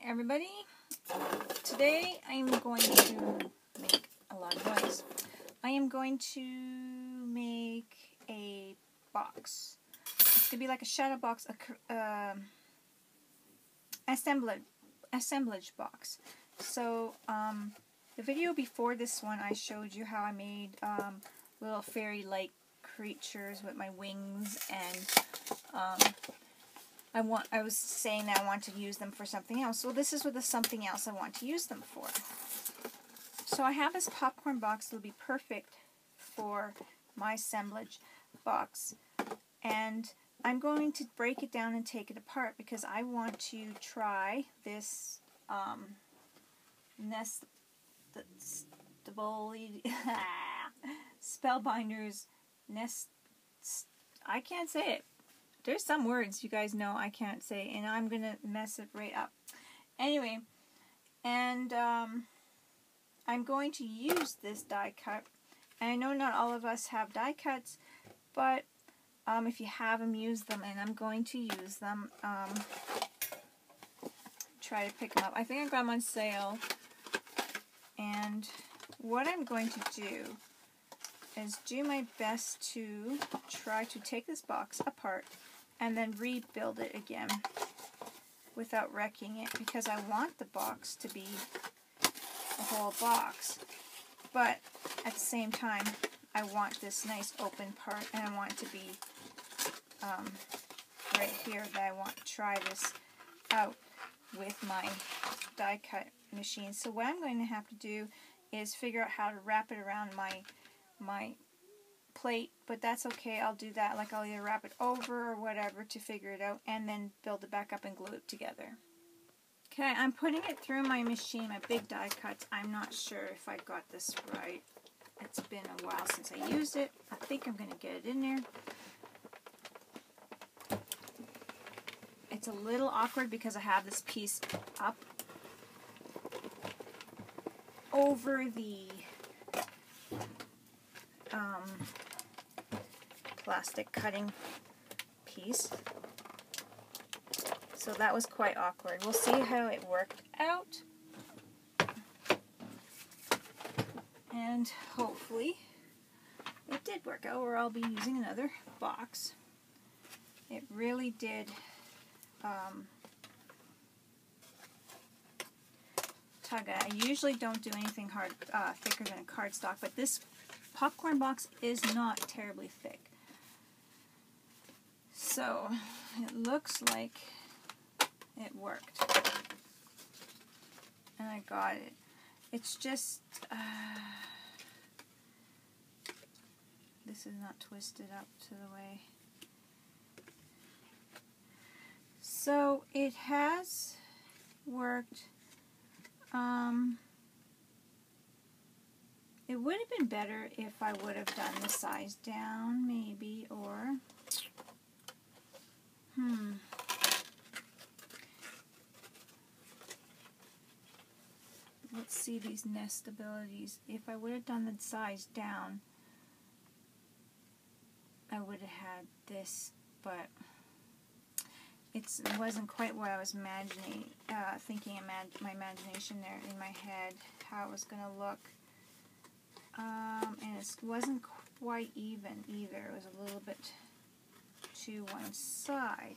everybody. Today I am going to make a lot of noise. I am going to make a box. It's going to be like a shadow box, assemblage box. So the video before this one I showed you how I made little fairy-like creatures with my wings, and I was saying that I want to use them for something else. So this is what the something else I want to use them for. So I have this popcorn box that will be perfect for my assemblage box. And I'm going to break it down and take it apart because I want to try this Spellbinders Nest. I can't say it. There's some words you guys know I can't say, and I'm going to mess it right up. Anyway, and I'm going to use this die cut. And I know not all of us have die cuts, but if you have them, use them, and I'm going to use them. Try to pick them up. I think I got them on sale. And what I'm going to do is do my best to try to take this box apart and then rebuild it again without wrecking it, because I want the box to be a whole box, but at the same time I want this nice open part, and I want it to be right here, that I want to try this out with my die cut machine. So what I'm going to have to do is figure out how to wrap it around my plate, but that's okay. I'll do that. Like, I'll either wrap it over or whatever to figure it out, and then build it back up and glue it together. Okay, I'm putting it through my machine, my big die cuts. I'm not sure if I got this right. It's been a while since I used it. I think I'm going to get it in there. It's a little awkward because I have this piece up over the plastic cutting piece. So that was quite awkward. We'll see how it worked out. And hopefully it did work out, or I'll be using another box. It really did tug. I usually don't do anything thicker than a cardstock, but this popcorn box is not terribly thick. So it looks like it worked. And I got it. It's just, this is not twisted up to the way. So it has worked. It would have been better if I would have done the size down, maybe, or let's see these nest abilities. If I would have done the size down, I would have had this, but it wasn't quite what I was imagining, my imagination there in my head, how it was going to look. And it wasn't quite even either. It was a little bit to one side.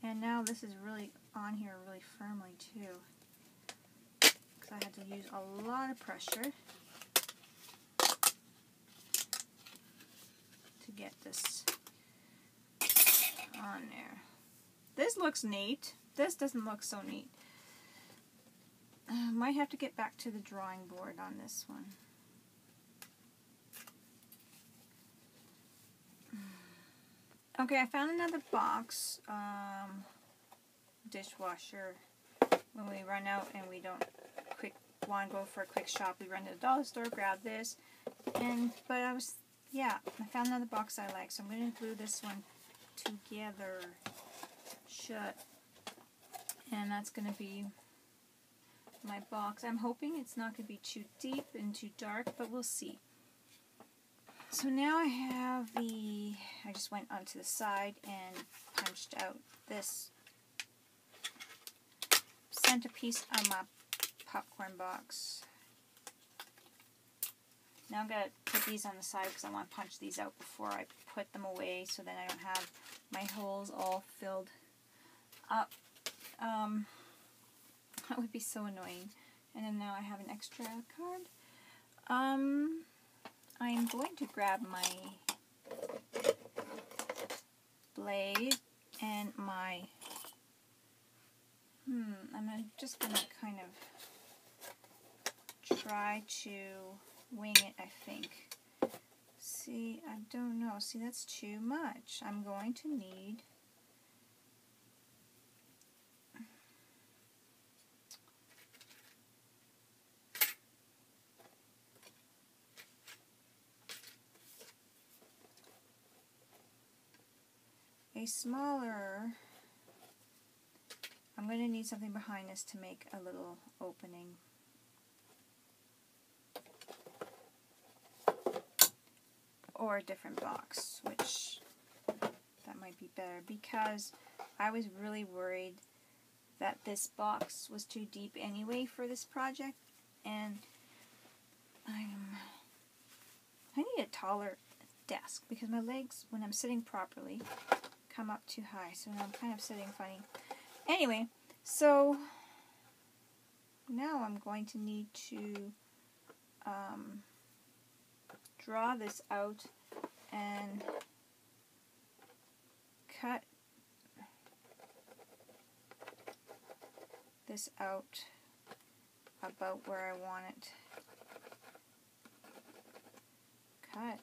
And now this is really on here really firmly too, because I had to use a lot of pressure to get this on there. This looks neat. This doesn't look so neat. Might have to get back to the drawing board on this one. Okay, I found another box. Dishwasher. When we run out and we don't want to go for a quick shop, we run to the dollar store, grab this. But I found another box I like, so I'm going to glue this one together shut. And that's going to be my box. I'm hoping it's not going to be too deep and too dark, but we'll see. So now I have I just went onto the side and punched out this centerpiece on my popcorn box. Now I'm going to put these on the side because I want to punch these out before I put them away so then I don't have my holes all filled up. That would be so annoying. And then now I have an extra card. I'm going to grab my blade and my, I'm just going to kind of try to wing it, I think. See, I don't know. See, that's too much. I'm going to need a smaller, I'm going to need something behind this to make a little opening. Or a different box, which that might be better, because I was really worried that this box was too deep anyway for this project, and I need a taller desk because my legs, when I'm sitting properly, come up too high, so now I'm kind of sitting funny. Anyway, so now I'm going to need to draw this out and cut this out about where I want it cut.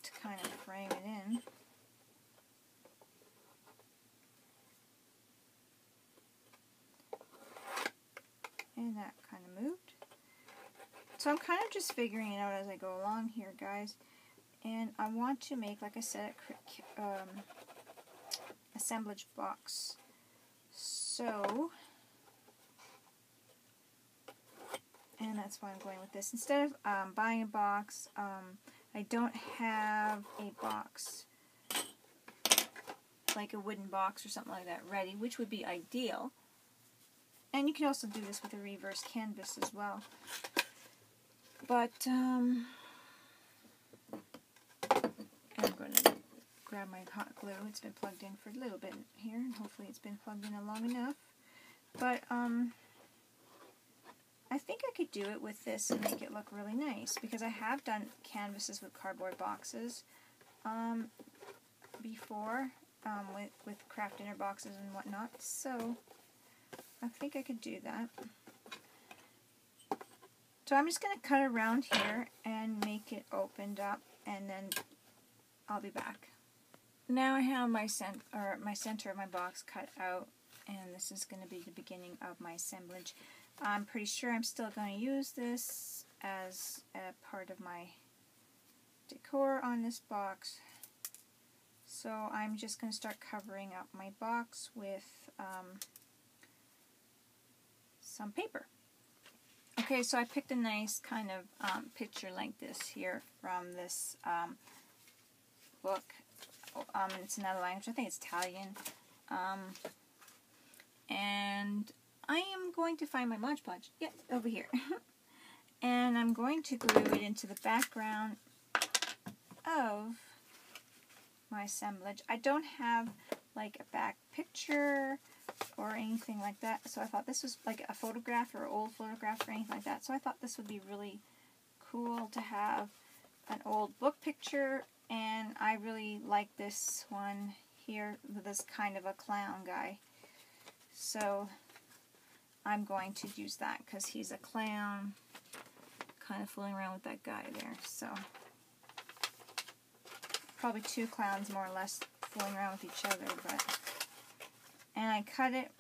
To kind of frame it in. And that kind of moved. So I'm kind of just figuring it out as I go along here, guys. And I want to make, like I said, assemblage box. So, and that's why I'm going with this. Instead of buying a box, I don't have a box, like a wooden box or something like that ready, which would be ideal. And you can also do this with a reverse canvas as well. But, I'm going to grab my hot glue. It's been plugged in for a little bit here, and hopefully it's been plugged in long enough. But, I think I could do it with this and make it look really nice, because I have done canvases with cardboard boxes before, with craft dinner boxes and whatnot, so I think I could do that. So I'm just going to cut around here and make it opened up, and then I'll be back. Now I have my center of my box cut out, and this is going to be the beginning of my assemblage. I'm pretty sure I'm still going to use this as a part of my decor on this box. So I'm just going to start covering up my box with some paper. Okay, so I picked a nice kind of picture like this here from this book. It's another language, I think it's Italian. And I am going to find my Mod Podge. Yeah, over here. And I'm going to glue it into the background of my assemblage. I don't have like a back picture or anything like that, so I thought this was like a photograph or old photograph or anything like that, so I thought this would be really cool to have an old book picture, and I really like this one here with this kind of a clown guy, so I'm going to use that because he's a clown, kind of fooling around with that guy there, so probably two clowns more or less fooling around with each other, but and I cut it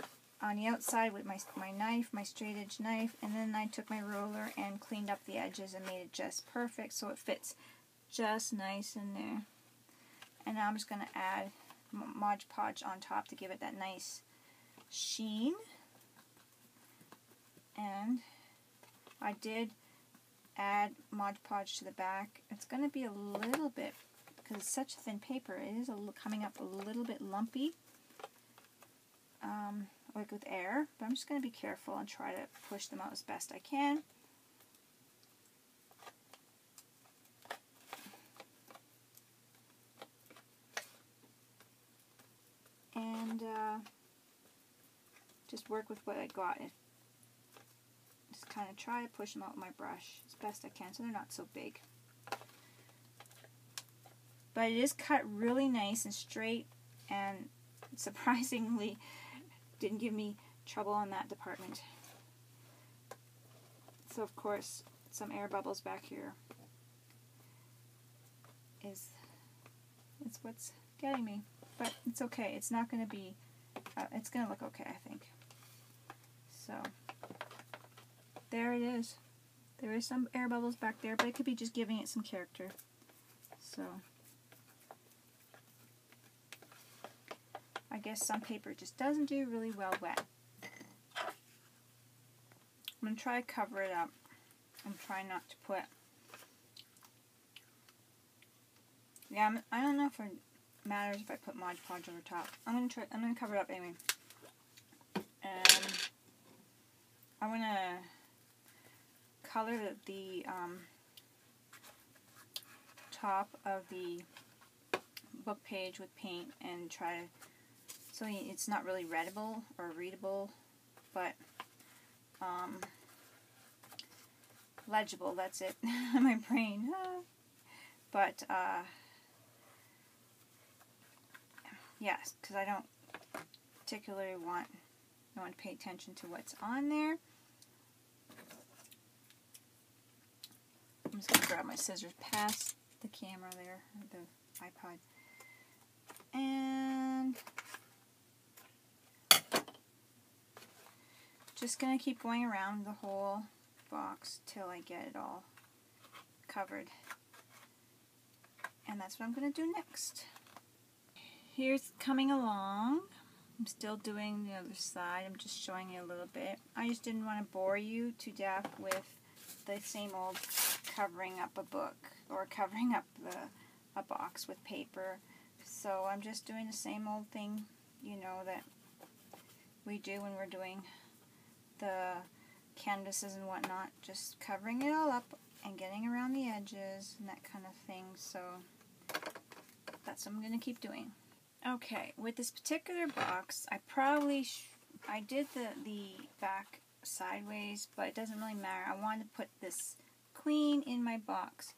on the outside with my knife, my straight edge knife, and then I took my roller and cleaned up the edges and made it just perfect so it fits just nice in there. And now I'm just going to add Mod Podge on top to give it that nice sheen. and I did add Mod Podge to the back. It's going to be a little bit, because it's such thin paper, it is coming up a little bit lumpy, like with air, but I'm just going to be careful and try to push them out as best I can. And just work with what I got. Just kind of try to push them out with my brush as best I can so they're not so big. But it is cut really nice and straight, and surprisingly didn't give me trouble on that department. So of course some air bubbles back here is what's getting me. But it's okay. It's not going to be, it's going to look okay, I think. So, there it is. There is some air bubbles back there, but it could be just giving it some character. So, I guess some paper just doesn't do really well wet. I'm going to try to cover it up. I'm trying not to put, yeah, I don't know if it matters if I put Mod Podge over top. I'm gonna cover it up anyway. And I'm gonna color the top of the book page with paint and try to, so it's not really readable or readable, but legible, that's it. My brain. But yes, because I don't particularly want no one to pay attention to what's on there. I'm just going to grab my scissors past the camera there, or the iPod. And just going to keep going around the whole box till I get it all covered. And that's what I'm going to do next. Here's coming along. I'm still doing the other side. I'm just showing you a little bit. I just didn't want to bore you to death with the same old covering up a book or covering up a box with paper. So I'm just doing the same old thing, you know, that we do when we're doing the canvases and whatnot. Just covering it all up and getting around the edges and that kind of thing. So that's what I'm going to keep doing. Okay, with this particular box, I probably I did the back sideways, but it doesn't really matter. I wanted to put this queen in my box.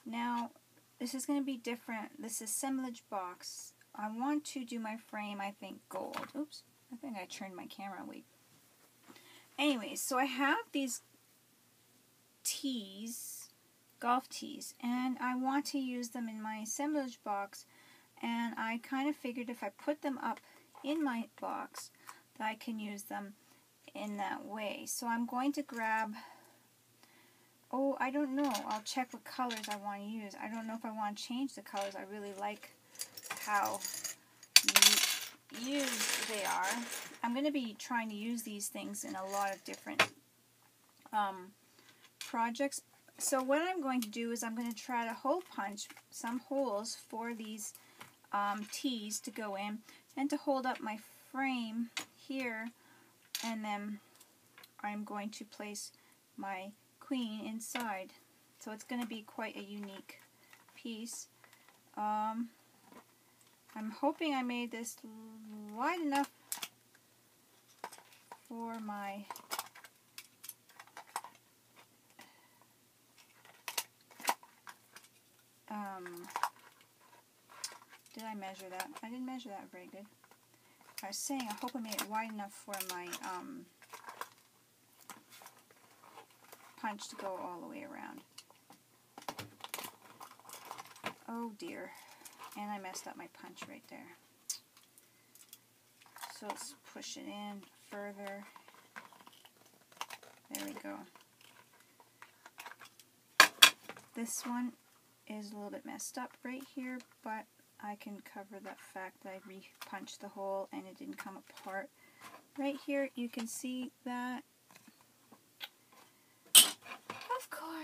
Now, this is going to be different. This assemblage box, I want to do my frame, I think, gold. Oops, I think I turned my camera away. Anyways, so I have these tees, golf tees, and I want to use them in my assemblage box. And I kind of figured if I put them up in my box, that I can use them in that way. So I'm going to grab, oh, I don't know. I'll check what colors I want to use. I don't know if I want to change the colors. I really like how used they are. I'm going to be trying to use these things in a lot of different projects. So what I'm going to do is I'm going to try to hole punch some holes for these tees to go in and to hold up my frame here, and then I'm going to place my queen inside. So it's going to be quite a unique piece. I'm hoping I made this wide enough for my did I measure that? I didn't measure that very good. I was saying I hope I made it wide enough for my punch to go all the way around. Oh dear. And I messed up my punch right there. So let's push it in further. There we go. This one is a little bit messed up right here, but I can cover that fact that I re-punched the hole and it didn't come apart. Right here you can see that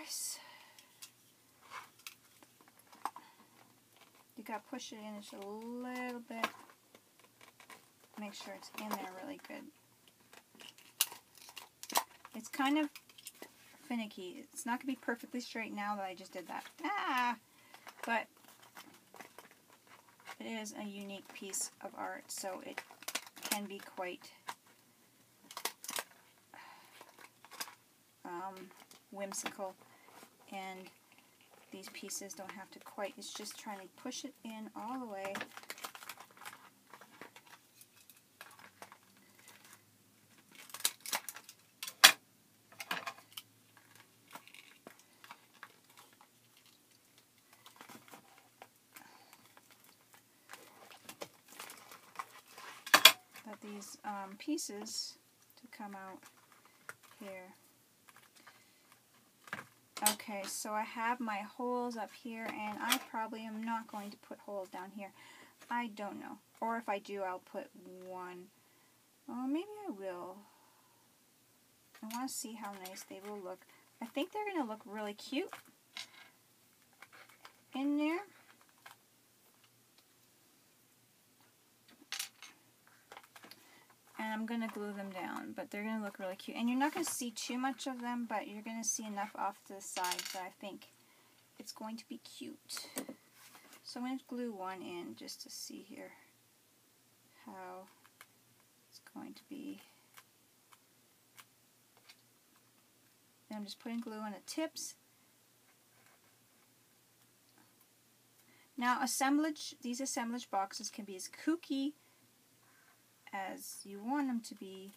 course, you gotta push it in just a little bit. Make sure it's in there really good. It's kind of finicky. It's not gonna be perfectly straight now that I just did that. But it is a unique piece of art, so it can be quite whimsical, and these pieces don't have to quite, it's just trying to push it in all the way. But these pieces to come out here. Okay, so I have my holes up here, and I probably am not going to put holes down here. I don't know. Or if I do, I'll put one. Oh, maybe I will. I want to see how nice they will look. I think they're going to look really cute in there. And I'm going to glue them down, but they're going to look really cute. And you're not going to see too much of them, but you're going to see enough off to the side that I think it's going to be cute. So I'm going to glue one in just to see here how it's going to be. And I'm just putting glue on the tips. Now, assemblage, these assemblage boxes can be as kooky as you want them to be.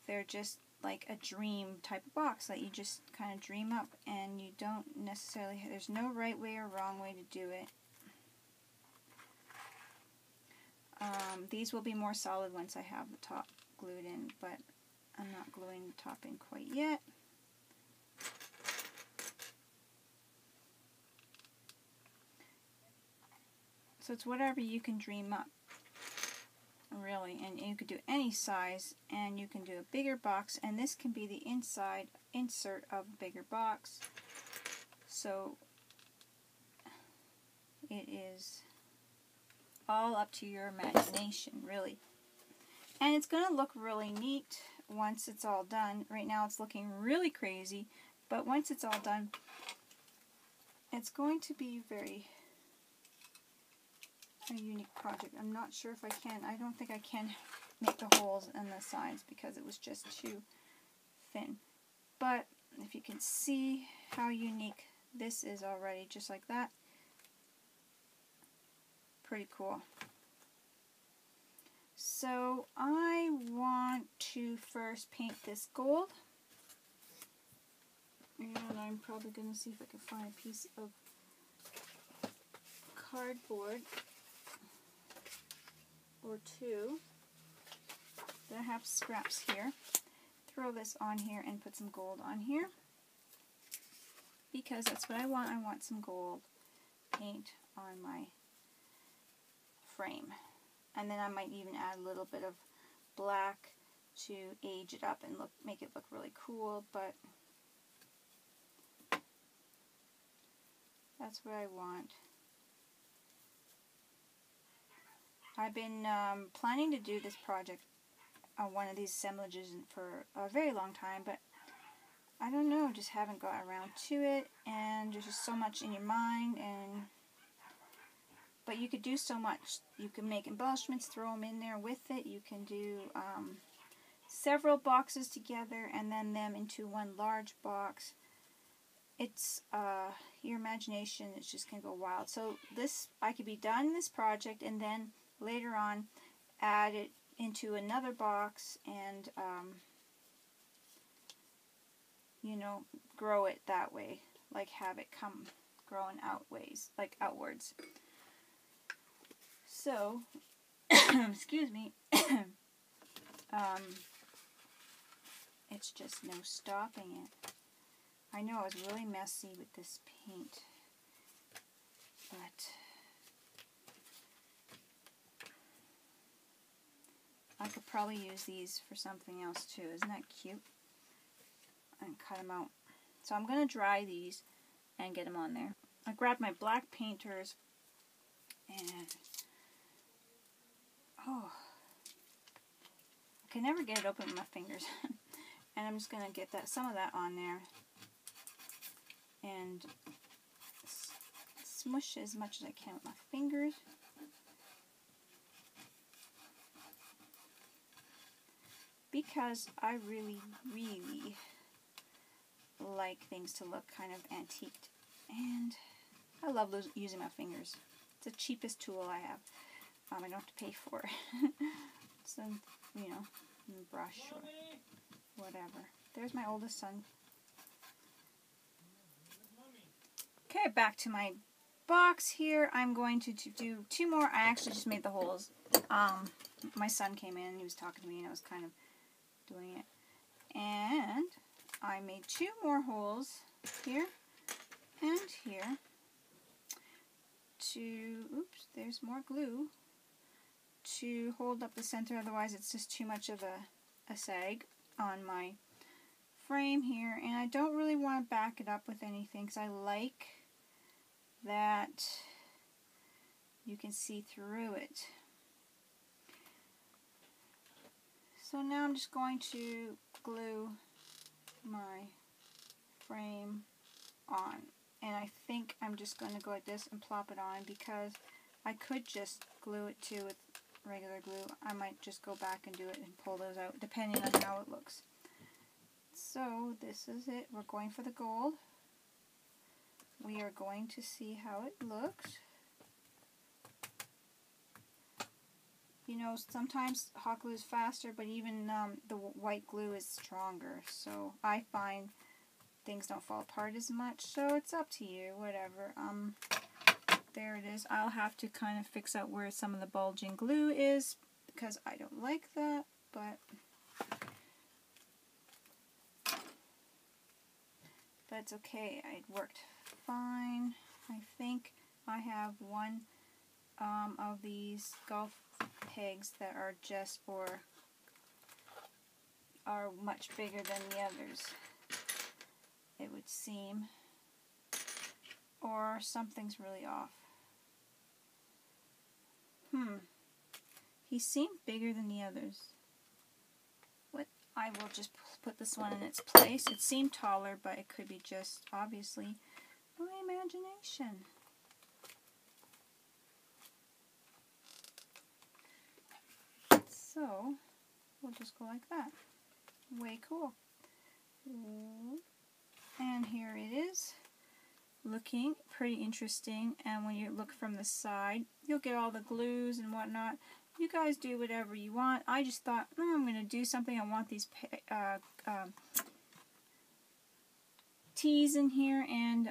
They're just like a dream type of box that you just kind of dream up, and you don't necessarily, there's no right way or wrong way to do it. These will be more solid once I have the top glued in, but I'm not gluing the top in quite yet. So it's whatever you can dream up, really, and you could do any size, and you can do a bigger box, and this can be the inside insert of a bigger box. So it is all up to your imagination, really. And it's going to look really neat once it's all done. Right now it's looking really crazy, but once it's all done, it's going to be a unique project. I'm not sure if I can. I don't think I can make the holes in the sides because it was just too thin. But if you can see how unique this is already, just like that. Pretty cool. So I want to first paint this gold. And I'm probably going to see if I can find a piece of cardboard or two. Then I have scraps here. Throw this on here and put some gold on here, because that's what I want. I want some gold paint on my frame. And then I might even add a little bit of black to age it up and make it look really cool, but that's what I want. I've been planning to do this project on one of these assemblages for a very long time, but I don't know, just haven't got around to it, and there's just so much in your mind, but you could do so much. You can make embellishments, throw them in there with it. You can do several boxes together and then them into one large box. It's your imagination is just going to go wild. So this, I could be done this project and then later on add it into another box and you know, grow it that way, like have it come growing outwards. So excuse me. It's just no stopping it. I know I was really messy with this paint, but I could probably use these for something else too. Isn't that cute? and cut them out. So I'm going to dry these and get them on there. I grabbed my black painters and oh, I can never get it open with my fingers. And I'm just going to get some of that on there and smush as much as I can with my fingers. Because I really, really like things to look kind of antiqued. And I love using my fingers. It's the cheapest tool I have. I don't have to pay for it. Some, you know, brush or whatever. There's my oldest son. Okay, back to my box here. I'm going to do 2 more. I actually just made the holes. My son came in and he was talking to me and I was kind of doing it. And I made 2 more holes here and here to, oops, there's more glue, to hold up the center, otherwise it's just too much of a sag on my frame here. And I don't really want to back it up with anything because I like that you can see through it. So now I'm just going to glue my frame on. And I think I'm just going to go like this and plop it on because I could just glue it too with regular glue. I might just go back and do it and pull those out depending on how it looks. So this is it. We're going for the gold. We are going to see how it looks. You know, sometimes hot glue is faster, but even the white glue is stronger. So I find things don't fall apart as much. So it's up to you, whatever. There it is. I'll have to kind of fix out where some of the bulging glue is because I don't like that, but that's okay. It worked fine. I think I have one of these golf pegs that are just are much bigger than the others, it would seem, or something's really off. He seemed bigger than the others. What? I will just put this one in its place. It seemed taller, but it could be just obviously my imagination. So we'll just go like that. Way cool. And here it is, looking pretty interesting. And when you look from the side, you'll get all the glues and whatnot. You guys do whatever you want. I just thought, I'm going to do something. I want these T's in here, and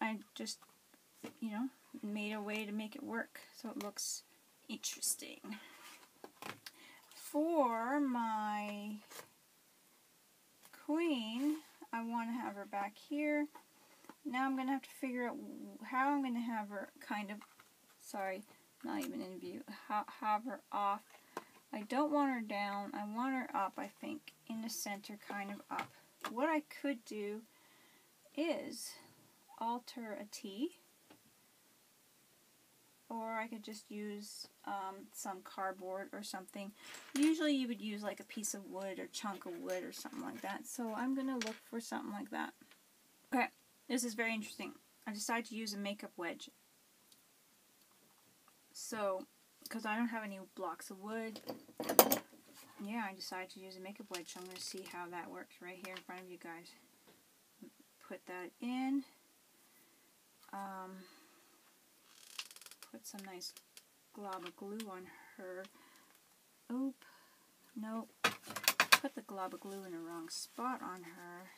I just, you know, made a way to make it work so it looks interesting. For my queen, I want to have her back here. Now I'm going to have to figure out how I'm going to have her kind of, sorry, not even in view, have her off. I don't want her down, I want her up, I think, in the center, kind of up. What I could do is alter a T, or I could just use some cardboard or something. Usually you would use like a piece of wood or chunk of wood or something like that. So I'm going to look for something like that. Okay, this is very interesting. I decided to use a makeup wedge. So, because I don't have any blocks of wood, yeah, I decided to use a makeup wedge. So I'm going to see how that works right here in front of you guys. Put that in. Put some nice glob of glue on her. Oop. Nope. Put the glob of glue in the wrong spot on her.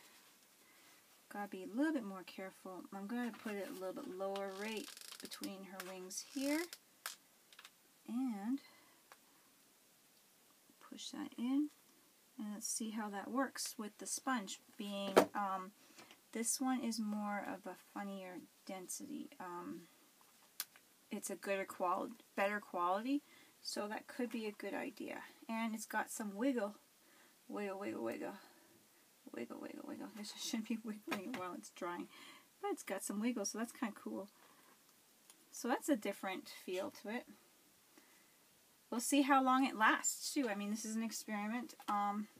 Gotta be a little bit more careful. I'm going to put it a little bit lower right between her wings here. And push that in. And let's see how that works with the sponge being, this one is more of a funnier density. It's a better quality, so that could be a good idea. And it's got some wiggle, wiggle, wiggle, wiggle, wiggle, wiggle, wiggle. I shouldn't be wiggling it while it's drying. But it's got some wiggle, so that's kind of cool. So that's a different feel to it. We'll see how long it lasts, too. I mean, this is an experiment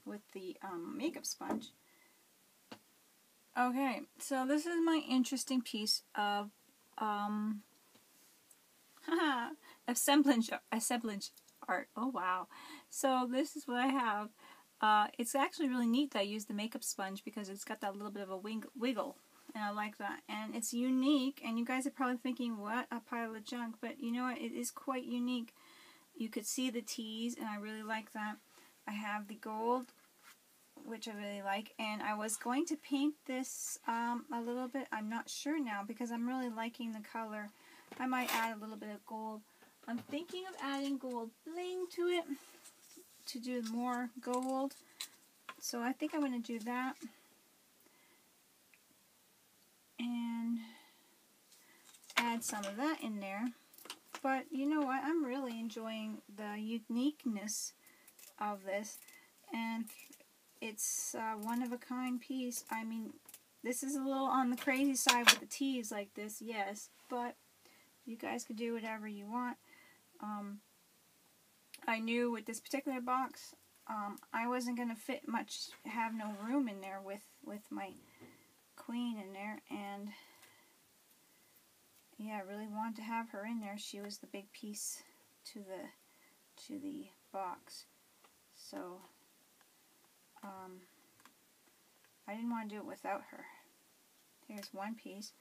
with the makeup sponge. Okay, so this is my interesting piece of assemblage art. Oh, wow. So this is what I have. It's actually really neat that I used the makeup sponge because it's got that little bit of a wiggle. And I like that. And it's unique. And you guys are probably thinking, what a pile of junk. But you know what? It is quite unique. You could see the T's, and I really like that. I have the gold, which I really like. And I was going to paint this a little bit. I'm not sure now because I'm really liking the color. I might add a little bit of gold. I'm thinking of adding gold bling to it to do more gold. So I think I'm going to do that. And add some of that in there. But you know what? I'm really enjoying the uniqueness of this. And it's a one-of-a-kind piece. I mean, this is a little on the crazy side with the T's like this, yes. But you guys could do whatever you want. I knew with this particular box, I wasn't going to fit much, have no room in there with my queen in there, and yeah, I really wanted to have her in there. She was the big piece to the box. So I didn't want to do it without her. Here's one piece.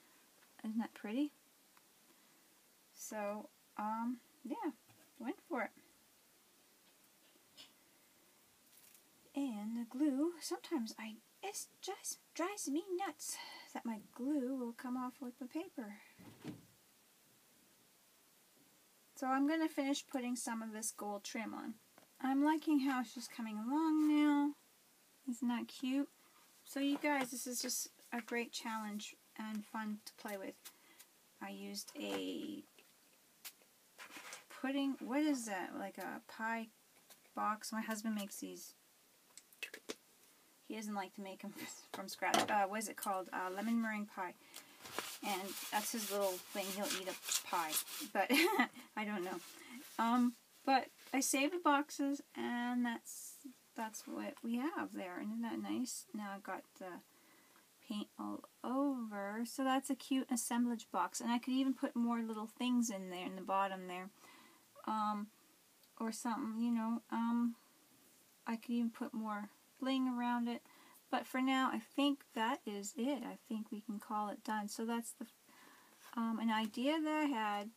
Isn't that pretty? So yeah, went for it. And the glue, sometimes it just drives me nuts that my glue will come off with the paper. So I'm going to finish putting some of this gold trim on. I'm liking how she's coming along now. Isn't that cute? So you guys, this is just a great challenge and fun to play with. I used a pudding, what is that, like a pie box. My husband makes these. He doesn't like to make them from scratch. What is it called? Lemon meringue pie. And that's his little thing. He'll eat a pie. But I don't know. But I saved the boxes, and that's what we have there. Isn't that nice? Now I've got the paint all over. So that's a cute assemblage box. And I could even put more little things in there in the bottom there. Or something, you know. I could even put more bling around it. But for now, I think that is it. I think we can call it done. So that's the an idea that I had.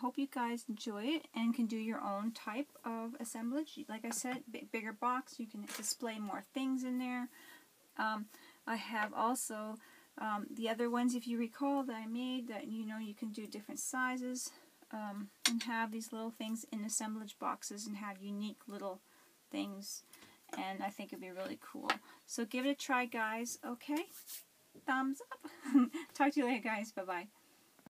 Hope you guys enjoy it and can do your own type of assemblage. Like I said, bigger box. You can display more things in there. I have also the other ones, if you recall, that I made that you can do different sizes and have these little things in assemblage boxes and have unique little things. And I think it'd be really cool. So give it a try, guys. Okay? Thumbs up. Talk to you later, guys. Bye-bye.